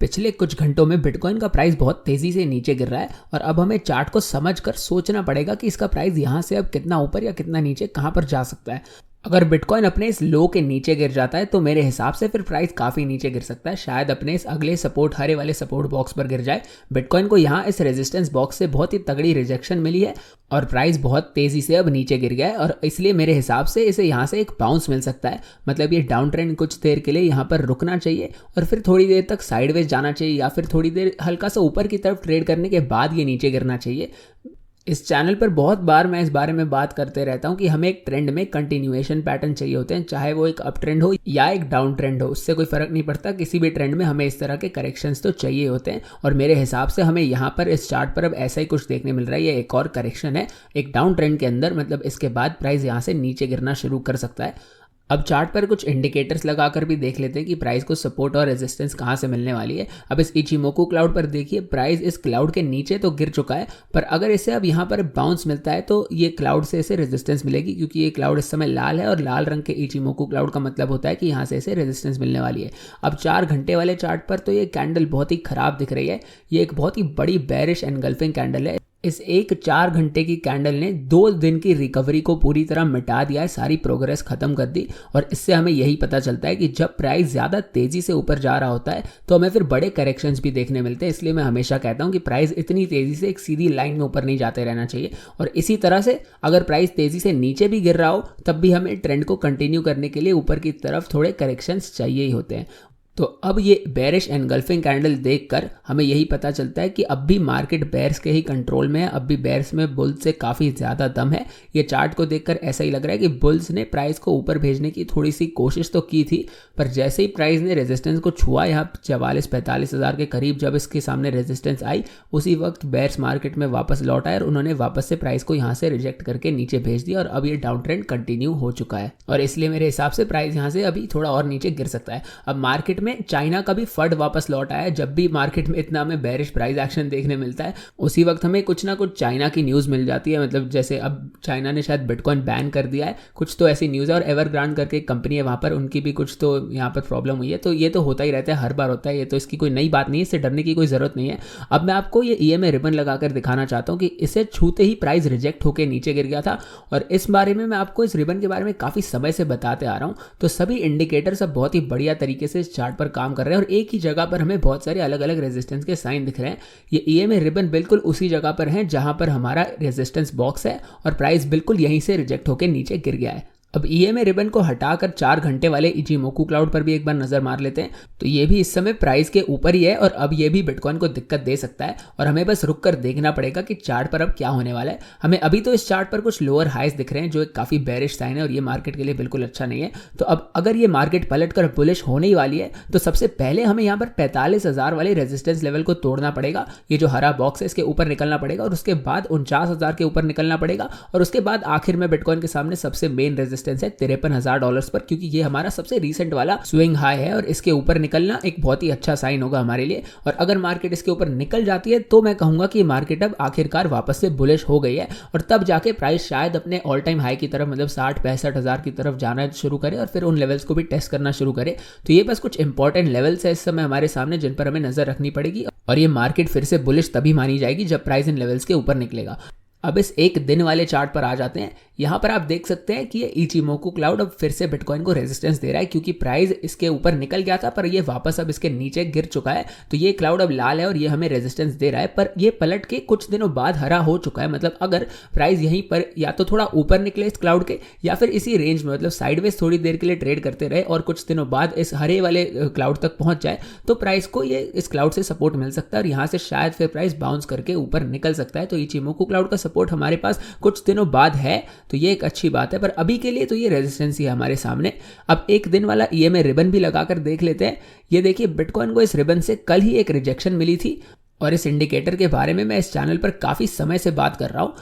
पिछले कुछ घंटों में बिटकॉइन का प्राइस बहुत तेजी से नीचे गिर रहा है और अब हमें चार्ट को समझकर सोचना पड़ेगा कि इसका प्राइस यहाँ से अब कितना ऊपर या कितना नीचे कहाँ पर जा सकता है। अगर बिटकॉइन अपने इस लो के नीचे गिर जाता है तो मेरे हिसाब से फिर प्राइस काफ़ी नीचे गिर सकता है, शायद अपने इस अगले सपोर्ट हरे वाले सपोर्ट बॉक्स पर गिर जाए। बिटकॉइन को यहाँ इस रेजिस्टेंस बॉक्स से बहुत ही तगड़ी रिजेक्शन मिली है और प्राइस बहुत तेज़ी से अब नीचे गिर गया है और इसलिए मेरे हिसाब से इसे यहाँ से एक बाउंस मिल सकता है। मतलब ये डाउन ट्रेंड कुछ देर के लिए यहाँ पर रुकना चाहिए और फिर थोड़ी देर तक साइडवेज जाना चाहिए या फिर थोड़ी देर हल्का सा ऊपर की तरफ ट्रेड करने के बाद ये नीचे गिरना चाहिए। इस चैनल पर बहुत बार मैं इस बारे में बात करते रहता हूँ कि हमें एक ट्रेंड में कंटिन्यूएशन पैटर्न चाहिए होते हैं, चाहे वो एक अप ट्रेंड हो या एक डाउन ट्रेंड हो, उससे कोई फर्क नहीं पड़ता। किसी भी ट्रेंड में हमें इस तरह के करेक्शंस तो चाहिए होते हैं और मेरे हिसाब से हमें यहाँ पर इस चार्ट पर अब ऐसा ही कुछ देखने मिल रहा है। ये एक और करेक्शन है एक डाउन ट्रेंड के अंदर, मतलब इसके बाद प्राइस यहाँ से नीचे गिरना शुरू कर सकता है। अब चार्ट पर कुछ इंडिकेटर्स लगाकर भी देख लेते हैं कि प्राइस को सपोर्ट और रेजिस्टेंस कहाँ से मिलने वाली है। अब इस इचिमोकू क्लाउड पर देखिए, प्राइस इस क्लाउड के नीचे तो गिर चुका है, पर अगर इसे अब यहाँ पर बाउंस मिलता है तो ये क्लाउड से इसे रेजिस्टेंस मिलेगी, क्योंकि ये क्लाउड इस समय लाल है और लाल रंग के इचिमोकू क्लाउड का मतलब होता है कि यहाँ से इसे रेजिस्टेंस मिलने वाली है। अब 4 घंटे वाले चार्ट पर तो ये कैंडल बहुत ही खराब दिख रही है, ये एक बहुत ही बड़ी बेरिश एनगल्फिंग कैंडल है। इस एक 4 घंटे की कैंडल ने 2 दिन की रिकवरी को पूरी तरह मिटा दिया है, सारी प्रोग्रेस खत्म कर दी। और इससे हमें यही पता चलता है कि जब प्राइस ज़्यादा तेज़ी से ऊपर जा रहा होता है तो हमें फिर बड़े करेक्शंस भी देखने मिलते हैं। इसलिए मैं हमेशा कहता हूं कि प्राइस इतनी तेज़ी से एक सीधी लाइन में ऊपर नहीं जाते रहना चाहिए। और इसी तरह से अगर प्राइस तेज़ी से नीचे भी गिर रहा हो तब भी हमें ट्रेंड को कंटिन्यू करने के लिए ऊपर की तरफ थोड़े करेक्शंस चाहिए ही होते हैं। तो अब ये बेरिश एनगल्फिंग कैंडल देखकर हमें यही पता चलता है कि अब भी मार्केट बेयर्स के ही कंट्रोल में है, अब भी बेयर्स में बुल्स से काफ़ी ज़्यादा दम है। ये चार्ट को देखकर ऐसा ही लग रहा है कि बुल्स ने प्राइस को ऊपर भेजने की थोड़ी सी कोशिश तो की थी, पर जैसे ही प्राइस ने रेजिस्टेंस को छुआ यहाँ 44-45 हज़ार के करीब, जब इसके सामने रेजिस्टेंस आई उसी वक्त बेयर्स मार्केट में वापस लौट आए और उन्होंने वापस से प्राइस को यहाँ से रिजेक्ट करके नीचे भेज दिया और अब ये डाउन ट्रेंड कंटिन्यू हो चुका है और इसलिए मेरे हिसाब से प्राइस यहाँ से अभी थोड़ा और नीचे गिर सकता है। अब मार्केट में चाइना का भी फंड वापस लौट आया है। जब भी मार्केट में इतना हमें बेरिश प्राइस एक्शन देखने मिलता है उसी वक्त हमें कुछ ना कुछ चाइना की न्यूज़ मिल जाती है। मतलब जैसे अब चाइना ने शायद बिटकॉइन बैन कर दिया है, कुछ तो ऐसी न्यूज़ है। और एवरग्रांड करके एक कंपनी है वहाँ पर, उनकी भी कुछ तो यहाँ पर प्रॉब्लम हुई है। तो ये तो होता ही रहता है, हर बार होता है, ये तो इसकी कोई नई बात नहीं है, इससे डरने की कोई ज़रूरत नहीं है। अब मैं आपको ये EMA रिबन लगाकर दिखाना चाहता हूँ कि इसे छूते ही प्राइस रिजेक्ट होकर नीचे गिर गया था और इस बारे में मैं आपको इस रिबन के बारे में काफ़ी समय से बताते आ रहा हूँ। तो सभी इंडिकेटर्स अब बहुत ही बढ़िया तरीके से इस चार्ट पर काम कर रहे हैं और एक ही जगह पर हमें बहुत सारे अलग अलग रेजिस्टेंस के साइन दिख रहे हैं। ये EMA रिबन बिल्कुल उसी जगह पर है जहां पर हमारा रेजिस्टेंस बॉक्स है और प्राइस बिल्कुल यहीं से रिजेक्ट होकर नीचे गिर गया है। अब EMA रिबन को हटाकर 4 घंटे वाले इचिमोकू क्लाउड पर भी एक बार नजर मार लेते हैं। तो ये भी इस समय प्राइस के ऊपर ही है और अब ये भी बिटकॉइन को दिक्कत दे सकता है और हमें बस रुक कर देखना पड़ेगा कि चार्ट पर अब क्या होने वाला है। हमें अभी तो इस चार्ट पर कुछ लोअर हाइज दिख रहे हैं जो एक काफी बेरिश साइन है और ये मार्केट के लिए बिल्कुल अच्छा नहीं है। तो अब अगर ये मार्केट पलट कर बुलिश होने ही वाली है तो सबसे पहले हमें यहाँ पर 45,000 वाले रेजिस्टेंस लेवल को तोड़ना पड़ेगा। ये जो हरा बॉक्स है इसके ऊपर निकलना पड़ेगा और उसके बाद 49,000 के ऊपर निकलना पड़ेगा और उसके बाद आखिर में बिटकॉइन के सामने सबसे मेन रेजिस्टेंस है $53,000 पर, क्योंकि ये हमारा सबसे रीसेंट वाला स्विंग हाई है और इसके ऊपर निकलना एक बहुत ही अच्छा साइन होगा हमारे लिए। और अगर मार्केट इसके ऊपर निकल जाती है तो मैं कहूंगा कि मार्केट अब आखिरकार वापस से बुलिश हो गई है और तब जाके प्राइस शायद अपने ऑल टाइम हाई की तरफ, मतलब 60-65 हज़ार की तरफ जाना शुरू करे और फिर उन लेवल्स को भी टेस्ट करना शुरू करे। तो ये बस कुछ इंपॉर्टेंट लेवल्स है इस समय हमारे सामने जिन पर हमें नजर रखनी पड़ेगी और ये मार्केट फिर से बुलिश तभी मानी जाएगी जब प्राइस इन लेवल्स के ऊपर निकलेगा। अब इस एक दिन वाले चार्ट पर आ जाते हैं। यहाँ पर आप देख सकते हैं कि ये इचिमोकू क्लाउड अब फिर से बिटकॉइन को रेजिस्टेंस दे रहा है, क्योंकि प्राइस इसके ऊपर निकल गया था पर ये वापस अब इसके नीचे गिर चुका है। तो ये क्लाउड अब लाल है और ये हमें रेजिस्टेंस दे रहा है, पर ये पलट के कुछ दिनों बाद हरा हो चुका है। मतलब अगर प्राइस यहीं पर या तो थोड़ा ऊपर निकले इस क्लाउड के या फिर इसी रेंज में, मतलब साइडवेज थोड़ी देर के लिए ट्रेड करते रहे और कुछ दिनों बाद इस हरे वाले क्लाउड तक पहुंच जाए तो प्राइस को ये इस क्लाउड से सपोर्ट मिल सकता है और यहाँ से शायद फिर प्राइस बाउंस करके ऊपर निकल सकता है। तो इचिमोकू क्लाउड का सपोर्ट हमारे पास कुछ दिनों बाद है, तो ये एक अच्छी बात है, पर अभी के लिए तो ये रेजिस्टेंस ही है हमारे सामने। अब एक दिन वाला EMA रिबन भी लगाकर देख लेते हैं। ये देखिए, बिटकॉइन को इस रिबन से कल ही एक रिजेक्शन मिली थी और इस इंडिकेटर के बारे में मैं इस चैनल पर काफ़ी समय से बात कर रहा हूँ,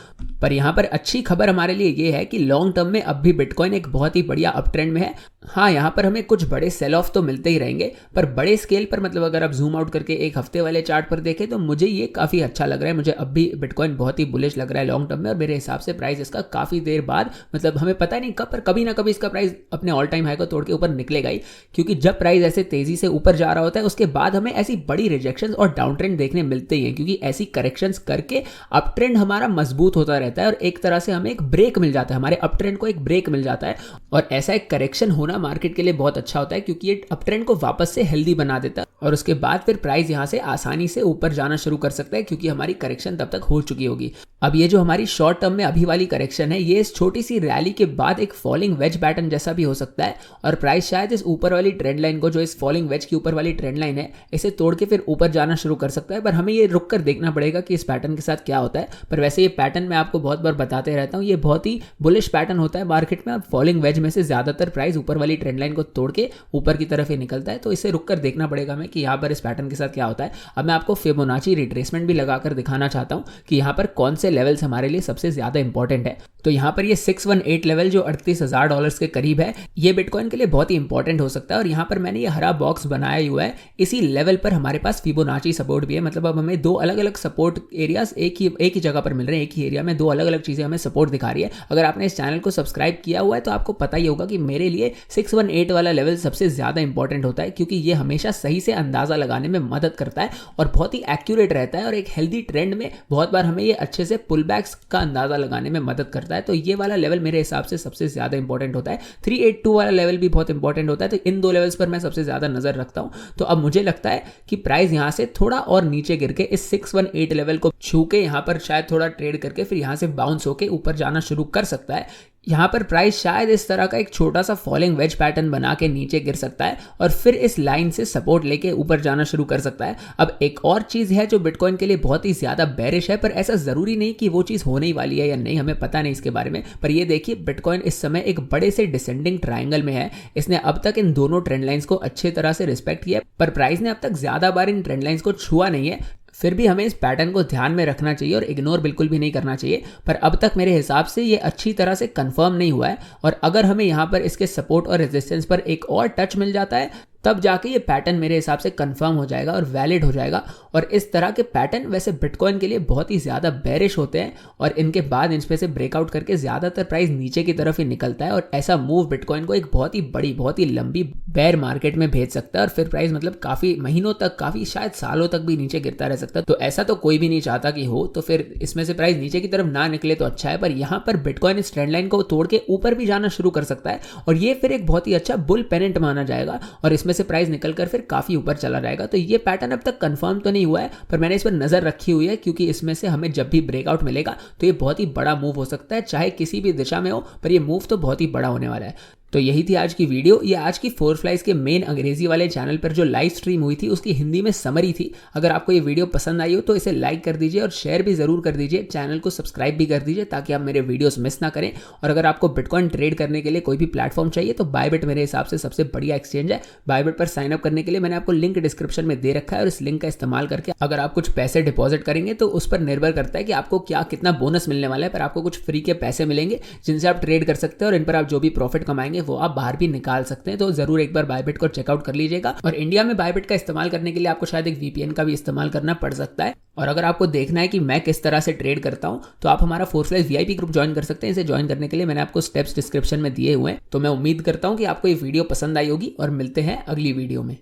पर यहाँ पर अच्छी खबर हमारे लिए ये है कि लॉन्ग टर्म में अब भी बिटकॉइन एक बहुत ही बढ़िया अप ट्रेंड में है। हाँ, यहाँ पर हमें कुछ बड़े सेल ऑफ तो मिलते ही रहेंगे, पर बड़े स्केल पर मतलब अगर आप जूम आउट करके एक हफ्ते वाले चार्ट पर देखें तो मुझे ये काफ़ी अच्छा लग रहा है। मुझे अब भी बिटकॉइन बहुत ही बुलिश लग रहा है लॉन्ग टर्म में, और मेरे हिसाब से प्राइस इसका काफ़ी देर बाद, मतलब हमें पता नहीं कब, पर कभी ना कभी इसका प्राइस अपने ऑल टाइम हाई को तोड़ के ऊपर निकलेगा ही। क्योंकि जब प्राइस ऐसे तेजी से ऊपर जा रहा होता है उसके बाद हमें ऐसी बड़ी रिजेक्शन और डाउन ट्रेंड देखने मिलते ही हैं, क्योंकि ऐसी करेक्शन करके अप ट्रेंड हमारा मजबूत होता रहता है और एक तरह से हमें एक ब्रेक मिल जाता है, हमारे अप ट्रेंड को एक ब्रेक मिल जाता है। और ऐसा एक करेक्शन होना मार्केट के लिए बहुत अच्छा होता है, क्योंकि ये अप ट्रेंड को वापस से हेल्दी बना देता है और उसके बाद फिर प्राइस यहां से आसानी से ऊपर जाना शुरू कर सकता है, क्योंकि हमारी करेक्शन तब तक हो चुकी होगी। अब ये जो हमारी शॉर्ट टर्म में अभी वाली करेक्शन है, ये इस छोटी सी रैली के बाद एक फॉलिंग वेज पैटर्न जैसा भी हो सकता है, और प्राइस शायद इस ऊपर वाली ट्रेंड लाइन को, जो इस फॉलिंग वेज की ऊपर वाली ट्रेंड लाइन है, इसे तोड़ के फिर ऊपर जाना शुरू कर सकता है। पर हमें ये रुक कर देखना पड़ेगा कि इस पैटर्न के साथ क्या होता है। पर वैसे ये पैटर्न मैं आपको बहुत बार बताते रहता हूँ, ये बहुत ही बुलिश पैटर्न होता है मार्केट में। अब फॉलिंग वेज में से ज्यादातर प्राइस ऊपर वाली ट्रेंड लाइन को तोड़ के ऊपर की तरफ ही निकलता है, तो इसे रुक कर देखना पड़ेगा हमें कि यहाँ पर इस पैटर्न के साथ क्या होता है। अब मैं आपको फिबोनाची रिट्रेसमेंट भी लगाकर दिखाना चाहता हूँ कि यहाँ पर कौन से लेवल्स हमारे लिए सबसे ज्यादा इंपॉर्टेंट है। तो यहाँ पर ये 618 लेवल जो $38,000 के करीब है, ये बिटकॉइन के लिए बहुत ही इंपॉर्टेंट हो सकता है। और यहाँ पर मैंने ये हरा बॉक्स बनाया हुआ है, इसी लेवल पर हमारे पास फिबोनाची सपोर्ट भी है। मतलब अब हमें दो अलग अलग सपोर्ट एरियाज एक ही जगह पर मिल रहे हैं, एक ही एरिया में दो अलग अलग चीजें हमें सपोर्ट दिखा रही है। अगर आपने इस चैनल को सब्सक्राइब किया हुआ है तो आपको पता ही होगा कि मेरे लिए 618 वाला लेवल सबसे ज्यादा इंपॉर्टेंट होता है, क्योंकि ये हमेशा सही से अंदाजा लगाने में मदद करता है और बहुत ही एक्यूरेट रहता है, और एक हेल्दी ट्रेंड में बहुत बार हमें ये अच्छे से पुल बैक्स का अंदाजा लगाने में मदद करता है। तो ये वाला लेवल मेरे हिसाब से सबसे ज्यादा इंपॉर्टेंट होता है। 382 वाला लेवल भी बहुत इंपॉर्टेंट होता है। तो इन दो लेवल्स पर मैं सबसे ज्यादा नजर रखता हूं। तो अब मुझे लगता है कि प्राइस यहां से थोड़ा और नीचे गिर के इस 618 लेवल को छू के यहां पर शायद थोड़ा ट्रेड करके फिर यहां से बाउंस होके ऊपर जाना शुरू कर सकता है। यहाँ पर प्राइस शायद इस तरह का एक छोटा सा फॉलिंग वेज पैटर्न बना के नीचे गिर सकता है और फिर इस लाइन से सपोर्ट लेके ऊपर जाना शुरू कर सकता है। अब एक और चीज है जो बिटकॉइन के लिए बहुत ही ज्यादा बेरिश है, पर ऐसा जरूरी नहीं कि वो चीज होने ही वाली है या नहीं, हमें पता नहीं इसके बारे में। पर ये देखिए, बिटकॉइन इस समय एक बड़े से डिसेंडिंग ट्रायंगल में है। इसने अब तक इन दोनों ट्रेंड लाइंस को अच्छे तरह से रिस्पेक्ट किया, पर प्राइस ने अब तक ज्यादा बार इन ट्रेंड लाइंस को छुआ नहीं है। फिर भी हमें इस पैटर्न को ध्यान में रखना चाहिए और इग्नोर बिल्कुल भी नहीं करना चाहिए। पर अब तक मेरे हिसाब से ये अच्छी तरह से कंफर्म नहीं हुआ है, और अगर हमें यहाँ पर इसके सपोर्ट और रेजिस्टेंस पर एक और टच मिल जाता है तब जाके ये पैटर्न मेरे हिसाब से कंफर्म हो जाएगा और वैलिड हो जाएगा। और इस तरह के पैटर्न वैसे बिटकॉइन के लिए बहुत ही ज़्यादा बेरिश होते हैं, और इनके बाद इनमें से ब्रेकआउट करके ज़्यादातर प्राइस नीचे की तरफ ही निकलता है, और ऐसा मूव बिटकॉइन को एक बहुत ही बड़ी, बहुत ही लंबी बेयर मार्केट में भेज सकता है, और फिर प्राइस मतलब काफ़ी महीनों तक, काफ़ी शायद सालों तक भी नीचे गिरता रह सकता है। तो ऐसा तो कोई भी नहीं चाहता कि हो, तो फिर इसमें से प्राइस नीचे की तरफ ना निकले तो अच्छा है। पर यहाँ पर बिटकॉइन इस ट्रेंड लाइन को तोड़ के ऊपर भी जाना शुरू कर सकता है, और ये फिर एक बहुत ही अच्छा बुल पेनेंट माना जाएगा, और इसमें से प्राइस निकलकर फिर काफी ऊपर चला जाएगा। तो ये पैटर्न अब तक कंफर्म तो नहीं हुआ है, पर मैंने इस पर नजर रखी हुई है, क्योंकि इसमें से हमें जब भी ब्रेकआउट मिलेगा तो ये बहुत ही बड़ा मूव हो सकता है, चाहे किसी भी दिशा में हो, पर ये मूव तो बहुत ही बड़ा होने वाला है। तो यही थी आज की वीडियो। ये आज की 4Flies के मेन अंग्रेजी वाले चैनल पर जो लाइव स्ट्रीम हुई थी उसकी हिंदी में समरी थी। अगर आपको ये वीडियो पसंद आई हो तो इसे लाइक कर दीजिए और शेयर भी जरूर कर दीजिए। चैनल को सब्सक्राइब भी कर दीजिए ताकि आप मेरे वीडियोस मिस ना करें। और अगर आपको बिटकॉइन ट्रेड करने के लिए कोई भी प्लेटफॉर्म चाहिए तो बायबिट मेरे हिसाब से सबसे बढ़िया एक्सचेंज है। बायबिट पर साइन अप करने के लिए मैंने आपको लिंक डिस्क्रिप्शन में दे रखा है, और इस लिंक का इस्तेमाल करके अगर आप कुछ पैसे डिपॉजिट करेंगे तो उस पर निर्भर करता है कि आपको कितना बोनस मिलने वाला है। पर आपको कुछ फ्री के पैसे मिलेंगे जिनसे आप ट्रेड कर सकते हैं, और इन पर आप जो भी प्रॉफिट कमाएंगे वो आप बाहर भी निकाल सकते हैं। तो जरूर एक बार बायबिट को चेकआउट कर लीजिएगा। और इंडिया में बायबिट का इस्तेमाल करने के लिए आपको शायद एक वीपीएन का भी इस्तेमाल करना पड़ सकता है। और अगर आपको देखना है कि मैं किस तरह से ट्रेड करता हूं तो आप हमारा 4Flies VIP ग्रुप ज्वाइन कर सकते हैं। इसे ज्वाइन करने के लिए मैंने आपको स्टेप्स डिस्क्रिप्शन में दिए हुए हैं। तो मैं उम्मीद करता हूं कि आपको ये वीडियो पसंद आई होगी, और मिलते हैं अगली वीडियो में।